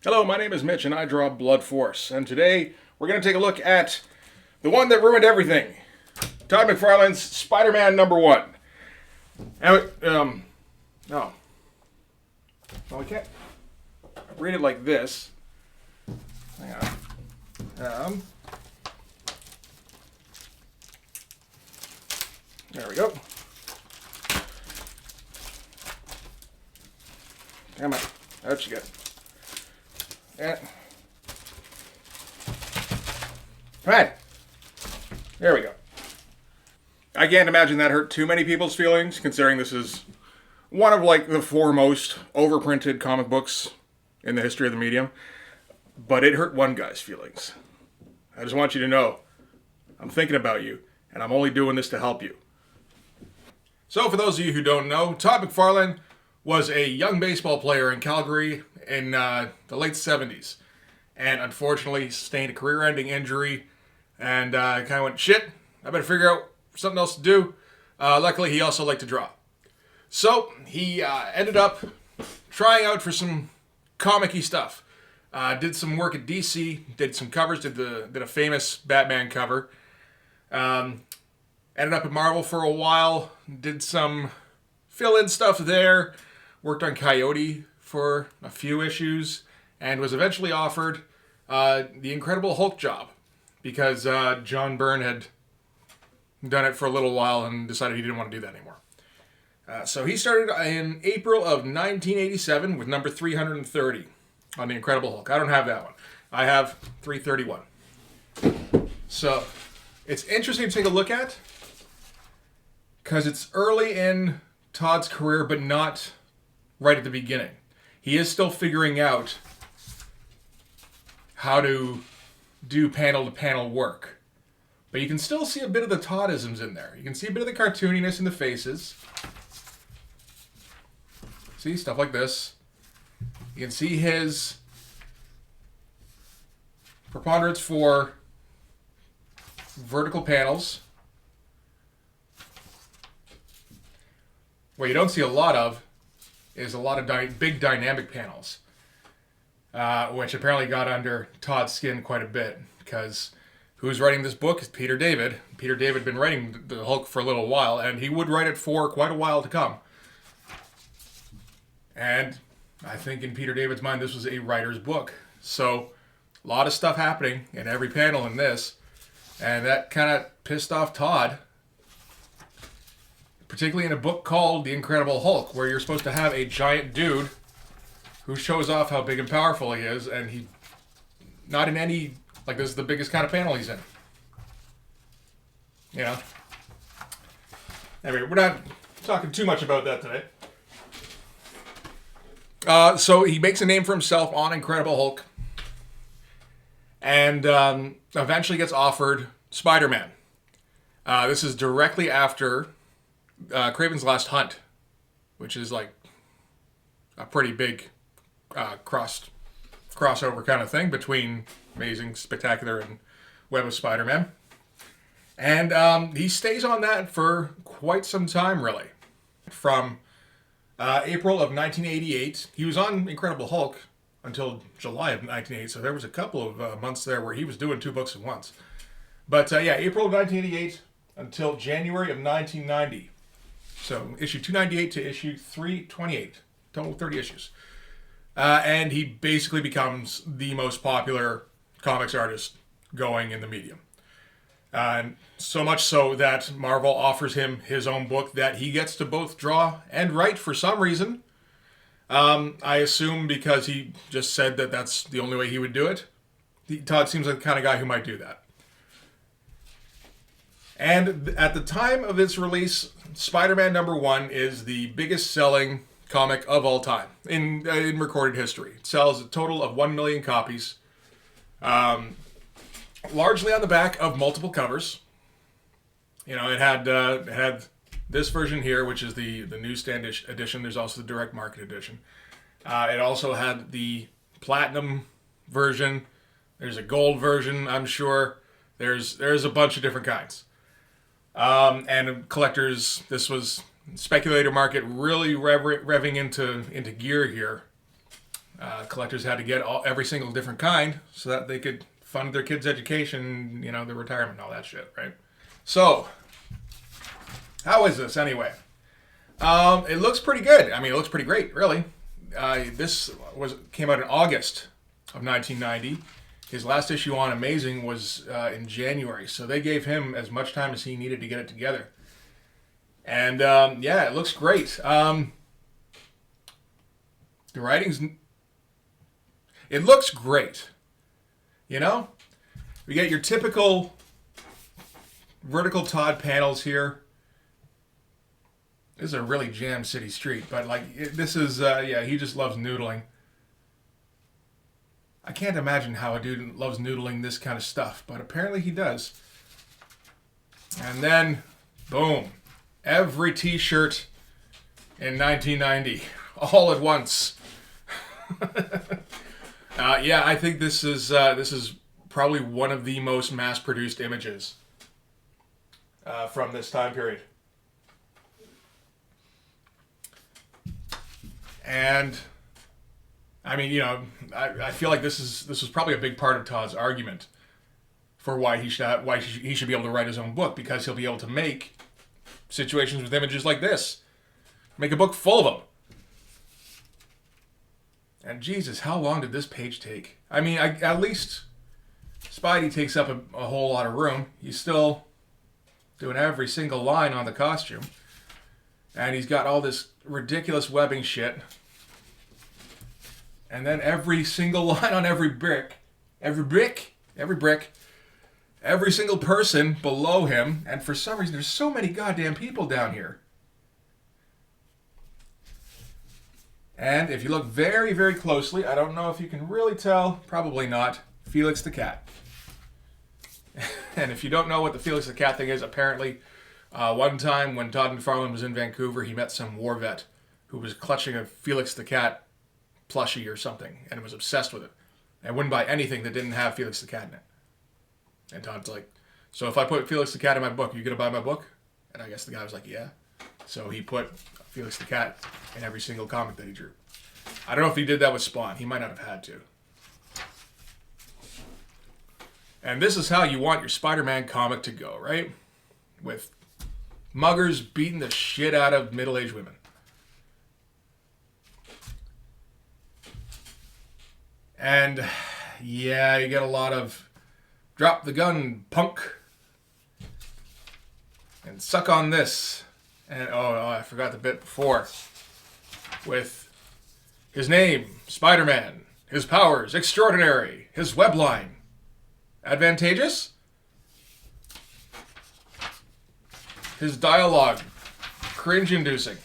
Hello, my name is Mitch and I draw Blood Force. And today we're going to take a look at the one that ruined everything. Todd McFarlane's Spider-Man #1. And, no. Well, we can't read it like this. Hang on. There we go. Come on. That's good. Yeah. Right. There we go. I can't imagine that hurt too many people's feelings, considering this is one of the foremost overprinted comic books in the history of the medium. But it hurt one guy's feelings. I just want you to know, I'm thinking about you, and I'm only doing this to help you. So for those of you who don't know, Todd McFarlane was a young baseball player in Calgary in the late 70s. And unfortunately sustained a career-ending injury. And kind of went, shit, I better figure out something else to do. Luckily, he also liked to draw. So he ended up trying out for some comic-y stuff. Did some work at DC, did some covers, did a famous Batman cover. Ended up at Marvel for a while, did some fill-in stuff there. Worked on Coyote for a few issues, and was eventually offered the Incredible Hulk job because John Byrne had done it for a little while and decided he didn't want to do that anymore. So he started in April of 1987 with number 330 on the Incredible Hulk. I don't have that one. I have 331. So it's interesting to take a look at because it's early in Todd's career, but not right at the beginning. He is still figuring out how to do panel-to-panel work. But you can still see a bit of the Toddisms in there. You can see a bit of the cartooniness in the faces. See, stuff like this. You can see his preponderance for vertical panels. What you don't see a lot of is a lot of big dynamic panels, which apparently got under Todd's skin quite a bit, because who's writing this book is Peter David. Peter David had been writing the Hulk for a little while, and he would write it for quite a while to come. And I think in Peter David's mind, this was a writer's book. So a lot of stuff happening in every panel in this, and that kind of pissed off Todd, particularly in a book called The Incredible Hulk, where you're supposed to have a giant dude who shows off how big and powerful he is, and he, not in any, this is the biggest kind of panel he's in. You know? Anyway, we're not talking too much about that today. So he makes a name for himself on Incredible Hulk, and eventually gets offered Spider-Man. This is directly after Kraven's Last Hunt, which is a pretty big crossover kind of thing between Amazing, Spectacular, and Web of Spider-Man. And he stays on that for quite some time, really. From April of 1988, he was on Incredible Hulk until July of 1988, so there was a couple of months there where he was doing 2 books at once. But April of 1988 until January of 1990. So issue 298 to issue 328. Total 30 issues. And he basically becomes the most popular comics artist going in the medium. And so much so that Marvel offers him his own book that he gets to both draw and write for some reason. I assume because he just said that that's the only way he would do it. Todd seems like the kind of guy who might do that. And at the time of its release, Spider-Man #1 is the biggest selling comic of all time in recorded history. It sells a total of 1 million copies, largely on the back of multiple covers. You know, it had this version here, which is the newsstand edition. There's also the direct market edition. It also had the platinum version. There's a gold version, I'm sure. There's a bunch of different kinds. And collectors, this was speculator market really revving into gear here. Collectors had to get every single different kind so that they could fund their kids' education, their retirement and all that shit, right? So, how is this anyway? It looks pretty good. I mean, it looks pretty great, really. This came out in August of 1990. His last issue on Amazing was in January, so they gave him as much time as he needed to get it together. And yeah, it looks great. The writing's... It looks great. We get your typical vertical Todd panels here. This is a really jammed city street, but this is, yeah, he just loves noodling. I can't imagine how a dude loves noodling this kind of stuff, but apparently he does. And then, boom, every t-shirt in 1990, all at once. Yeah, I think this is probably one of the most mass-produced images from this time period. And I mean, I feel like this was probably a big part of Todd's argument for why he should be able to write his own book, because he'll be able to make situations with images like this, make a book full of them. And Jesus, how long did this page take? I mean, at least Spidey takes up a whole lot of room. He's still doing every single line on the costume. And he's got all this ridiculous webbing shit. And then every single line on every brick, every single person below him. And for some reason, there's so many goddamn people down here. And if you look very, very closely, I don't know if you can really tell, probably not, Felix the Cat. And if you don't know what the Felix the Cat thing is, apparently one time when Todd McFarlane was in Vancouver, he met some war vet who was clutching a Felix the Cat plushie or something and was obsessed with it and wouldn't buy anything that didn't have Felix the Cat in it. And Todd's like, so if I put Felix the Cat in my book, are you going to buy my book? And I guess the guy was like, yeah. So he put Felix the Cat in every single comic that he drew. I don't know if he did that with Spawn. He might not have had to. And this is how you want your Spider-Man comic to go, right? With muggers beating the shit out of middle-aged women. And yeah, you get a lot of drop the gun, punk, and suck on this. And oh, I forgot the bit before. With his name, Spider-Man, his powers, extraordinary, his web line, advantageous, his dialogue, cringe-inducing.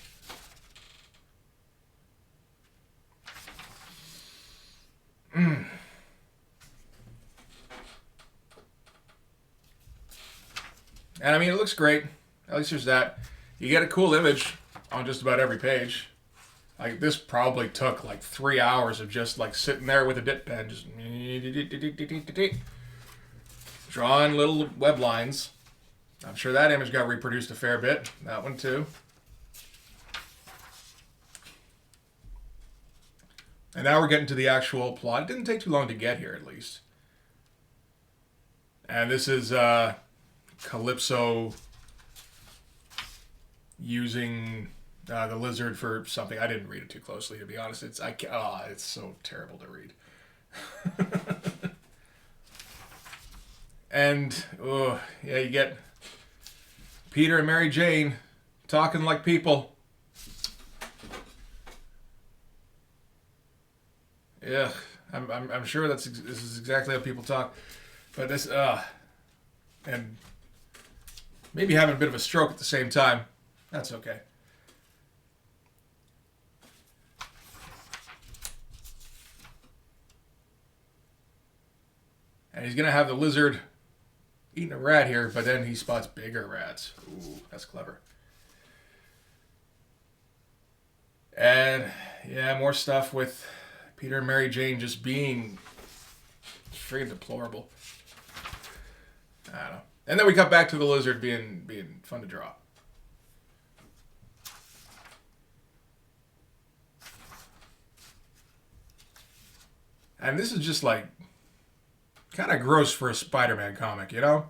And I mean, it looks great. At least there's that. You get a cool image on just about every page. Like, this probably took like 3 hours of just like sitting there with a dip pen, just drawing little web lines. I'm sure that image got reproduced a fair bit. That one too. And now we're getting to the actual plot. It didn't take too long to get here, at least. And this is Calypso using the lizard for something. I didn't read it too closely, to be honest. It's so terrible to read. And yeah, you get Peter and Mary Jane talking like people. Yeah, I'm sure this is exactly how people talk, but this and maybe having a bit of a stroke at the same time. That's okay. And he's gonna have the lizard eating a rat here, but then he spots bigger rats. Ooh, that's clever. And yeah, more stuff with Peter and Mary Jane just being freaking deplorable. I don't know. And then we cut back to the lizard being fun to draw. And this is just like kind of gross for a Spider-Man comic, you know?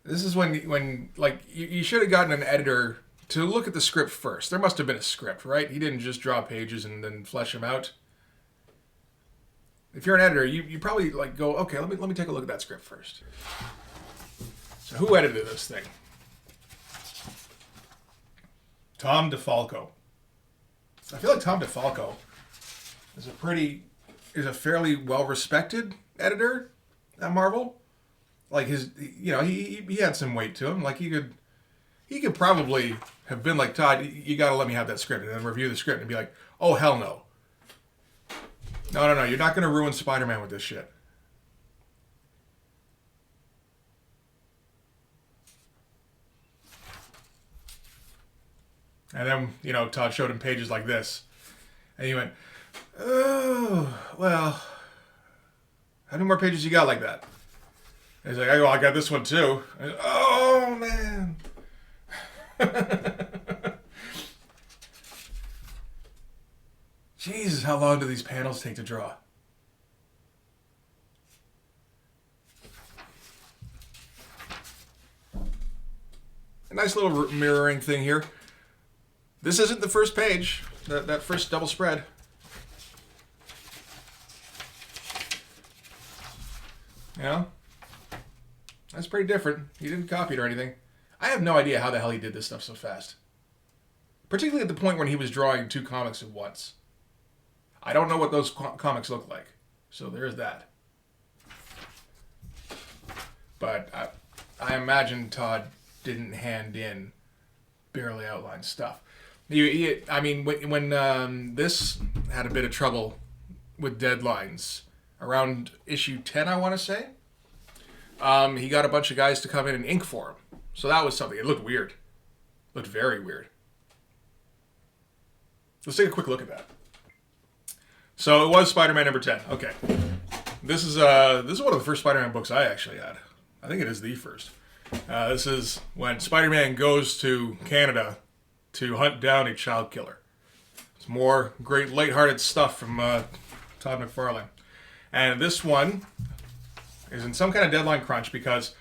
This is when like you should have gotten an editor to look at the script first. There must have been a script, right? He didn't just draw pages and then flesh them out. If you're an editor, you probably like go, okay, let me take a look at that script first. So who edited this thing? Tom DeFalco. I feel like Tom DeFalco is a fairly well respected editor at Marvel. Like he had some weight to him. Like he could probably have been like, Todd, you got to let me have that script, and then review the script and be like, oh hell no. No, you're not going to ruin Spider-Man with this shit. And then, Todd showed him pages like this. And he went, oh, well, how many more pages you got like that? And he's like, I got this one too. And, oh, man. Jesus, how long do these panels take to draw? A nice little mirroring thing here. This isn't the first page, that first double spread. That's pretty different. He didn't copy it or anything. I have no idea how the hell he did this stuff so fast. Particularly at the point when he was drawing 2 comics at once. I don't know what those comics look like. So there's that. But I imagine Todd didn't hand in barely outlined stuff. When this had a bit of trouble with deadlines, around issue 10, I want to say, he got a bunch of guys to come in and ink for him. So that was something. It looked weird. Looked very weird. Let's take a quick look at that. So it was Spider-Man number 10. Okay. This is one of the first Spider-Man books I actually had. I think it is the first. This is when Spider-Man goes to Canada to hunt down a child killer. It's more great lighthearted stuff from Todd McFarlane. And this one is in some kind of deadline crunch because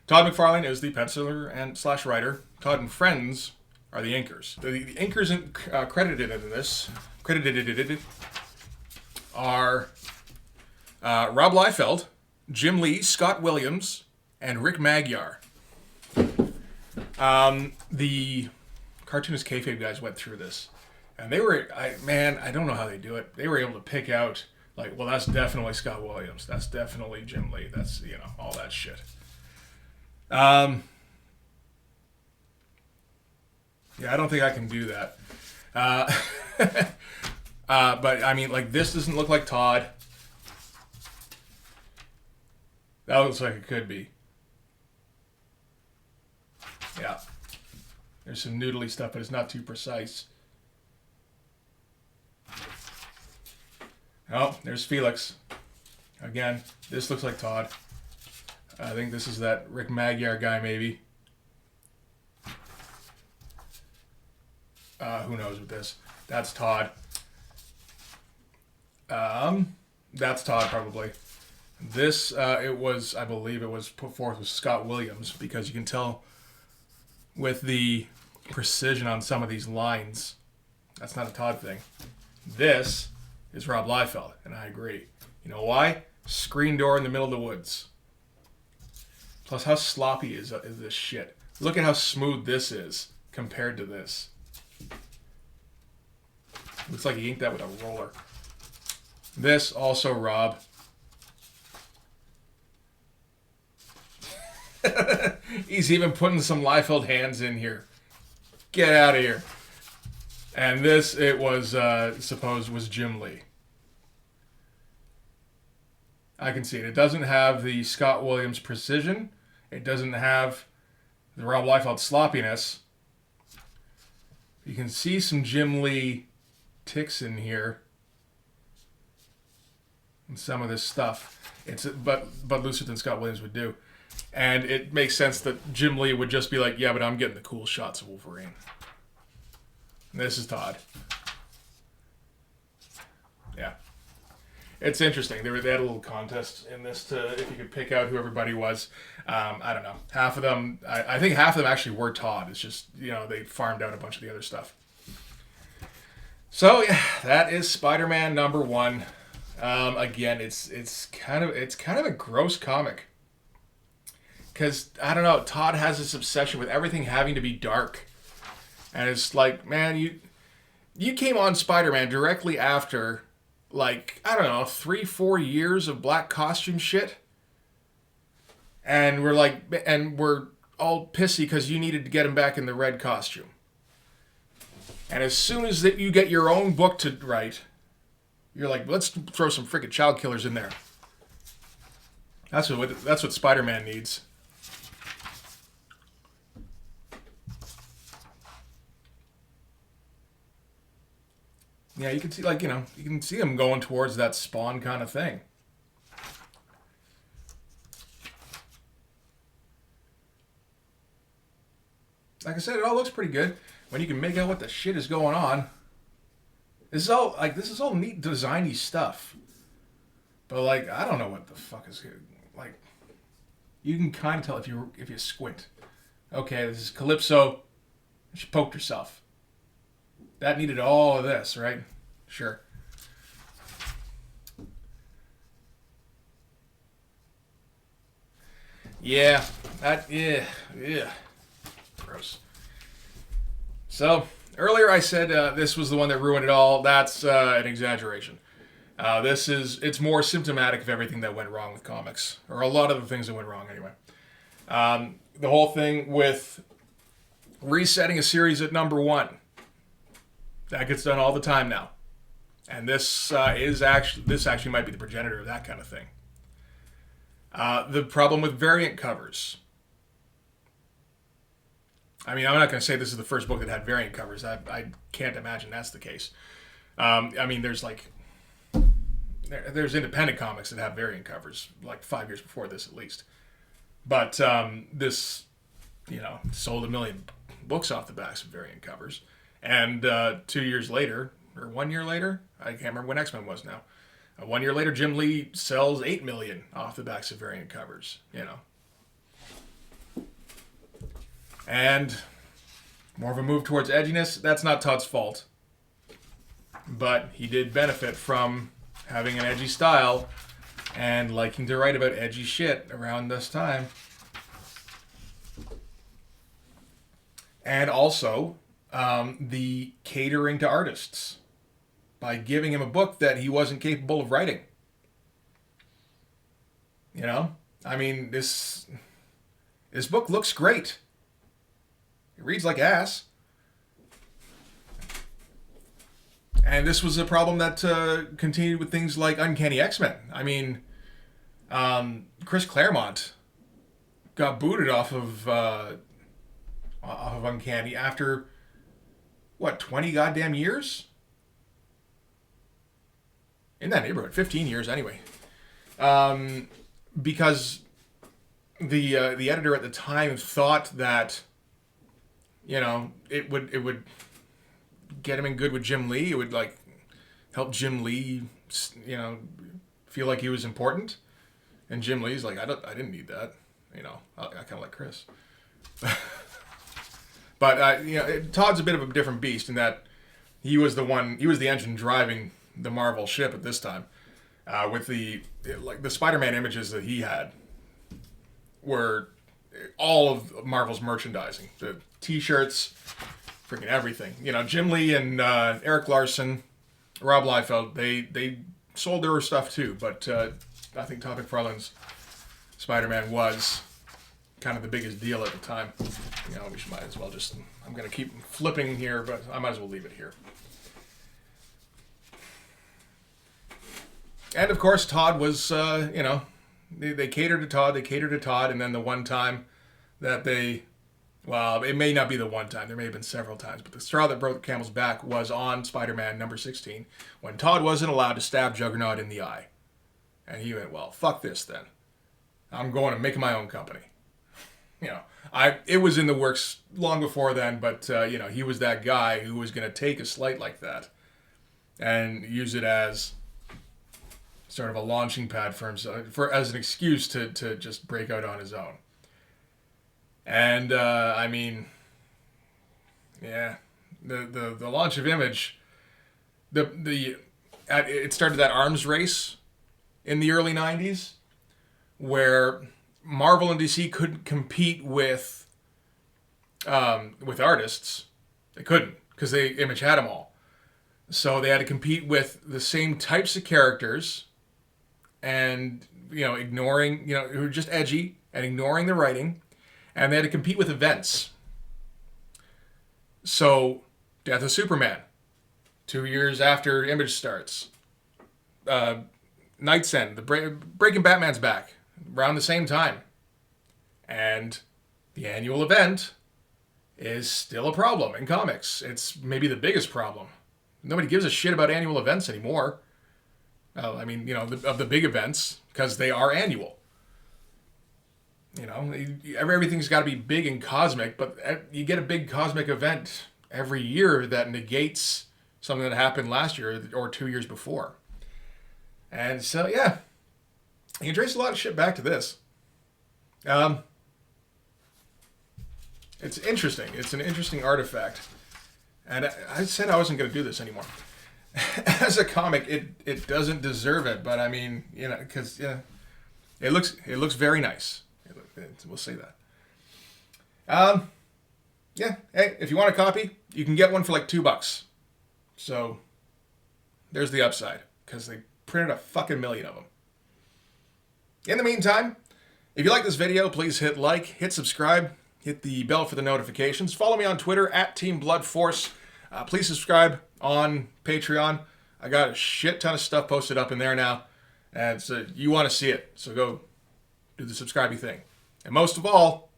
Todd McFarlane is the penciler and / writer. Todd and friends are the inkers. The inkers credited in this are Rob Liefeld, Jim Lee, Scott Williams, and Rick Magyar. The cartoonist kayfabe guys went through this, and they were, I don't know how they do it. They were able to pick out, like, well, that's definitely Scott Williams. That's definitely Jim Lee. That's, all that shit. Yeah, I don't think I can do that. But, like, this doesn't look like Todd. That looks like it could be. Yeah. There's some noodly stuff, but it's not too precise. Oh, there's Felix. Again, this looks like Todd. I think this is that Rick Magyar guy, maybe. Who knows with this? That's Todd. That's Todd, probably. This, I believe it was put forth with Scott Williams, because you can tell with the precision on some of these lines, that's not a Todd thing. This is Rob Liefeld, and I agree. You know why? Screen door in the middle of the woods. Plus, how sloppy is this shit? Look at how smooth this is compared to this. Looks like he inked that with a roller. This, also Rob. He's even putting some Liefeld hands in here. Get out of here. And this, it was, supposed was Jim Lee. I can see it. It doesn't have the Scott Williams precision. It doesn't have the Rob Liefeld sloppiness. You can see some Jim Lee ticks in here. And some of this stuff. It's but looser than Scott Williams would do. And it makes sense that Jim Lee would just be like, yeah, but I'm getting the cool shots of Wolverine. And this is Todd. Yeah. It's interesting. They had a little contest in this to if you could pick out who everybody was. I don't know. Half of them, I think half of them actually were Todd. It's just they farmed out a bunch of the other stuff. So yeah, that is Spider-Man #1. Again, it's kind of a gross comic because I don't know. Todd has this obsession with everything having to be dark, and it's like, man, you came on Spider-Man directly after, like, I don't know, 3-4 years of black costume shit. And we're all pissy because you needed to get him back in the red costume. And as soon as that you get your own book to write, you're like, let's throw some freaking child killers in there. That's what Spider-Man needs. Yeah, you can see, you can see him going towards that Spawn kind of thing. Like I said, it all looks pretty good when you can make out what the shit is going on. This is all neat designy stuff. But I don't know what the fuck is good. You can kind of tell if you squint. Okay, this is Calypso. She poked herself. That needed all of this, right? Sure. Yeah. Yeah. Gross. So, earlier I said this was the one that ruined it all. That's an exaggeration. It's more symptomatic of everything that went wrong with comics. Or a lot of the things that went wrong anyway. The whole thing with resetting a series at #1. That gets done all the time now. And this actually might be the progenitor of that kind of thing. The problem with variant covers. I mean, I'm not going to say this is the first book that had variant covers. I can't imagine that's the case. There's independent comics that have variant covers, like 5 years before this at least. But this, sold 1 million books off the backs of variant covers. And 2 years later, or 1 year later, I can't remember when X-Men was now. 1 year later, Jim Lee sells 8 million off the backs of variant covers, And more of a move towards edginess. That's not Todd's fault. But he did benefit from having an edgy style and liking to write about edgy shit around this time. And also, the catering to artists by giving him a book that he wasn't capable of writing. I mean, this book looks great. It reads like ass. And this was a problem that continued with things like Uncanny X-Men. I mean, Chris Claremont got booted off of Uncanny after, 20 goddamn years? In that neighborhood, 15 years anyway. Because the editor at the time thought that, it would get him in good with Jim Lee. It would help Jim Lee, feel like he was important. And Jim Lee's like, I didn't need that. I kind of like Chris. But Todd's a bit of a different beast in that he was the engine driving the Marvel ship at this time. With the Spider-Man images that he had were all of Marvel's merchandising. The T-shirts, freaking everything. Jim Lee and Eric Larson, Rob Liefeld, they sold their stuff too, but I think Todd McFarlane's Spider-Man was kind of the biggest deal at the time. We might as well I'm going to keep flipping here, but I might as well leave it here. And of course, Todd was, they catered to Todd, and then the one time that it may not be the one time, there may have been several times, but the straw that broke the camel's back was on Spider-Man #16, when Todd wasn't allowed to stab Juggernaut in the eye. And he went, well, fuck this then. I'm going to make my own company. It was in the works long before then, but, he was that guy who was going to take a slight like that and use it as sort of a launching pad for himself, as an excuse to just break out on his own. And I mean, yeah, the launch of Image, it started that arms race in the early '90s, where Marvel and DC couldn't compete with artists. They couldn't, because Image had them all. So they had to compete with the same types of characters, and ignoring who were just edgy and ignoring the writing, and they had to compete with events. So, Death of Superman, 2 years after Image starts. Night's End, the Breaking Batman's back, around the same time. And the annual event is still a problem in comics. It's maybe the biggest problem. Nobody gives a shit about annual events anymore. I mean, of the big events, because they are annual. Everything's got to be big and cosmic, but you get a big cosmic event every year that negates something that happened last year or 2 years before. And so, yeah, you can trace a lot of shit back to this. It's interesting. It's an interesting artifact. And I said I wasn't going to do this anymore. As a comic, it doesn't deserve it, but I mean, because it looks very nice. We'll say that. Yeah. Hey, if you want a copy, you can get one for like $2. So there's the upside, because they printed a fucking million of them. In the meantime, if you like this video, please hit like, hit subscribe, hit the bell for the notifications. Follow me on Twitter at Team Blood Force. Please subscribe on Patreon. I got a shit ton of stuff posted up in there now, and so you want to see it. So go do the subscribing thing. And most of all,